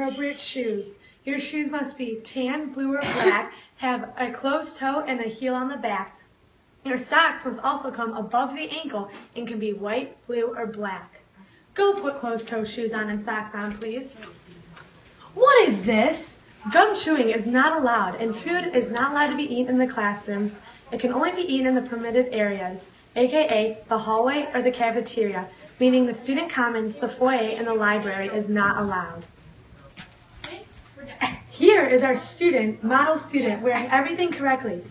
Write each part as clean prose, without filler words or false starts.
appropriate shoes. Your shoes must be tan, blue, or black, have a closed toe and a heel on the back. Your socks must also come above the ankle and can be white, blue, or black. Go put closed-toe shoes on and socks on, please. What is this? Gum chewing is not allowed, and food is not allowed to be eaten in the classrooms. It can only be eaten in the permitted areas, aka the hallway or the cafeteria, meaning the student commons, the foyer, and the library is not allowed. Here is our model student, wearing everything correctly.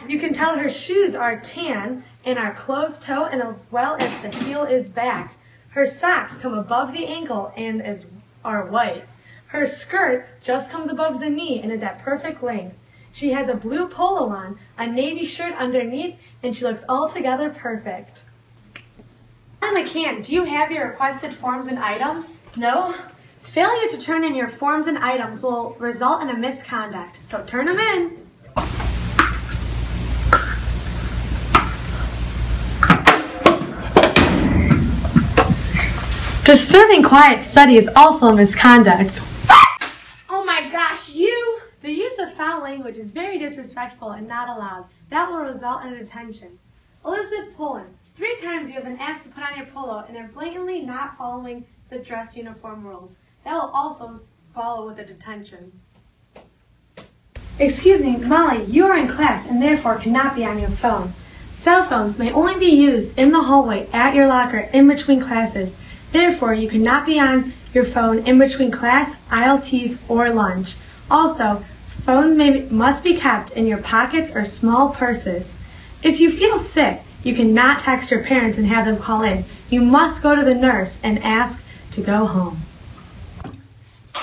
You can tell her shoes are tan and are closed toe and as well as the heel is backed. Her socks come above the ankle and are white. Her skirt just comes above the knee and is at perfect length. She has a blue polo on, a navy shirt underneath, and she looks altogether perfect. Madam McCann, do you have your requested forms and items? No. Failure to turn in your forms and items will result in a misconduct, so turn them in. Disturbing quiet study is also a misconduct. Oh my gosh, you! The use of foul language is very disrespectful and not allowed. That will result in a detention. Elizabeth Pullen, 3 times you have been asked to put on your polo and are blatantly not following the dress uniform rules. That will also follow with a detention. Excuse me, Molly, you are in class and therefore cannot be on your phone. Cell phones may only be used in the hallway, at your locker, in between classes. Therefore, you cannot be on your phone in between class, ILTs, or lunch. Also, phones must be kept in your pockets or small purses. If you feel sick, you cannot text your parents and have them call in. You must go to the nurse and ask to go home.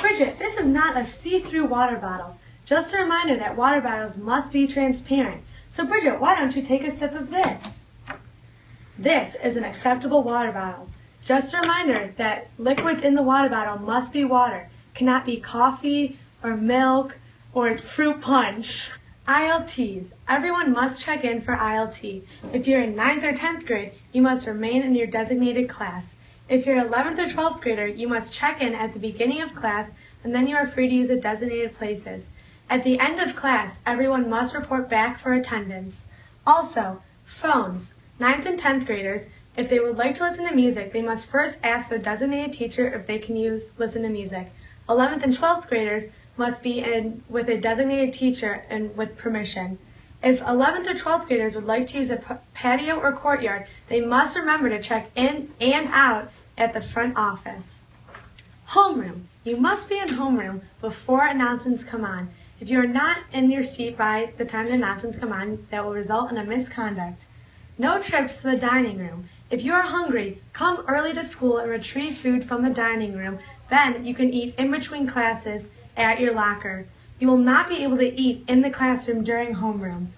Bridget, this is not a see-through water bottle. Just a reminder that water bottles must be transparent. So Bridget, why don't you take a sip of this? This is an acceptable water bottle. Just a reminder that liquids in the water bottle must be water. Cannot be coffee or milk or fruit punch. ILTs. Everyone must check in for ILT. If you're in 9th or 10th grade, you must remain in your designated class. If you're 11th or 12th grader, you must check in at the beginning of class and then you are free to use the designated places. At the end of class, everyone must report back for attendance. Also, phones. 9th and 10th graders, if they would like to listen to music, they must first ask their designated teacher if they can listen to music. 11th and 12th graders must be in with a designated teacher and with permission. If 11th or 12th graders would like to use a patio or courtyard, they must remember to check in and out at the front office. Homeroom. You must be in homeroom before announcements come on. If you are not in your seat by the time the announcements come on, that will result in a misconduct. No trips to the dining room. If you are hungry, come early to school and retrieve food from the dining room. Then you can eat in between classes at your locker. You will not be able to eat in the classroom during homeroom.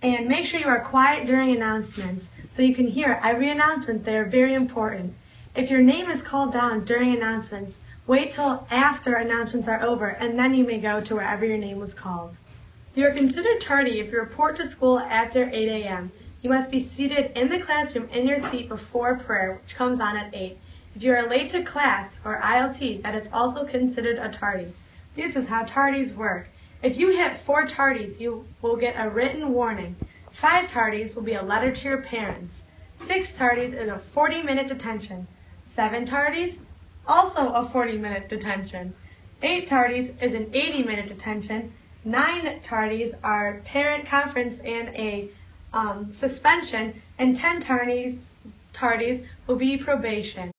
And make sure you are quiet during announcements so you can hear every announcement. They are very important. If your name is called down during announcements, wait till after announcements are over and then you may go to wherever your name was called. You are considered tardy if you report to school after 8 a.m. You must be seated in the classroom in your seat before prayer, which comes on at 8. If you are late to class or ILT, that is also considered a tardy. This is how tardies work. If you hit 4 tardies, you will get a written warning. 5 tardies will be a letter to your parents. 6 tardies is a 40-minute detention. 7 tardies, also a 40-minute detention. 8 tardies is an 80-minute detention. 9 tardies are parent conference and a suspension, and 10 tardies will be probation.